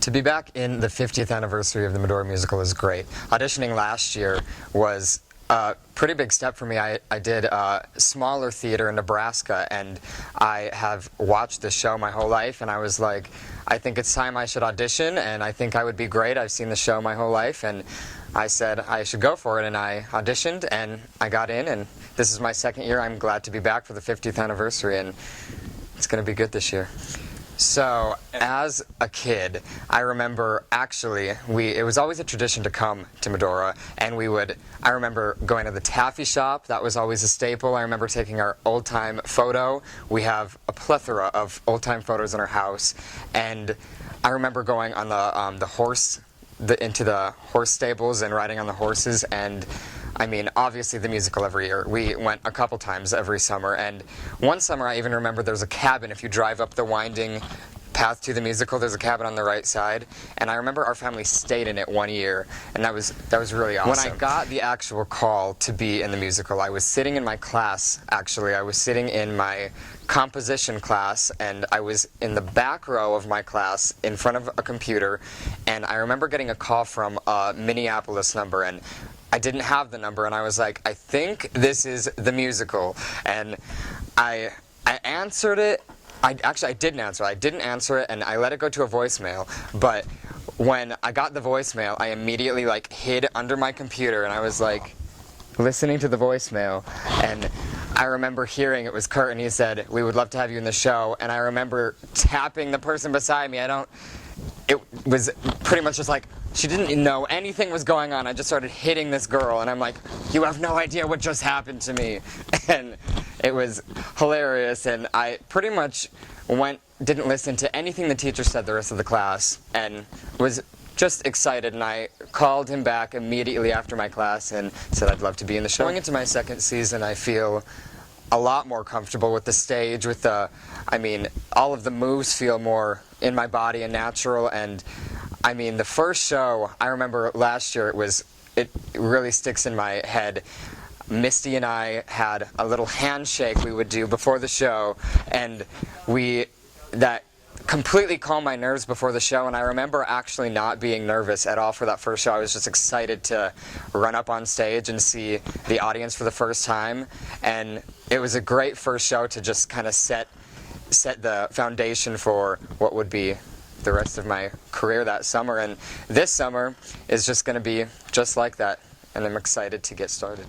To be back in the 50th anniversary of the Medora musical is great. Auditioning last year was a pretty big step for me. I did smaller theater in Nebraska, and I have watched this show my whole life, and I was like, I think it's time I should audition, and I think I would be great. I've seen the show my whole life, and I said I should go for it, and I auditioned, and I got in, and this is my second year. I'm glad to be back for the 50th anniversary, and it's going to be good this year. So, as a kid, I remember actually, it was always a tradition to come to Medora, and I remember going to the taffy shop. That was always a staple. I remember taking our old-time photo. We have a plethora of old-time photos in our house, and I remember going on into the horse stables and riding on the horses, and I mean, obviously the musical every year. We went a couple times every summer, and one summer I even remember there's a cabin. If you drive up the winding path to the musical, there's a cabin on the right side, and I remember our family stayed in it one year, and that was really awesome. When I got the actual call to be in the musical, I was sitting in my class, actually. I was sitting in my composition class, and I was in the back row of my class in front of a computer, and I remember getting a call from a Minneapolis number, and I didn't have the number, and I was like, I think this is the musical. And I answered it. I didn't answer it. I didn't answer it, and I let it go to a voicemail. But when I got the voicemail, I immediately hid under my computer, and I was listening to the voicemail. And I remember hearing it was Kurt, and he said, "We would love to have you in the show." And I remember tapping the person beside me. It was pretty much just she didn't know anything was going on. I just started hitting this girl, and I'm like, "You have no idea what just happened to me." And it was hilarious, and I pretty much didn't listen to anything the teacher said the rest of the class, and was just excited, and I called him back immediately after my class and said I'd love to be in the show. Going into my second season, I feel a lot more comfortable with the stage, all of the moves feel more in my body and natural, and the first show, I remember last year, it really sticks in my head. Misty and I had a little handshake we would do before the show, and that completely calmed my nerves before the show, and I remember actually not being nervous at all for that first show. I was just excited to run up on stage and see the audience for the first time, and it was a great first show to just kind of set the foundation for what would be the rest of my career that summer. And this summer is just going to be just like that, and I'm excited to get started.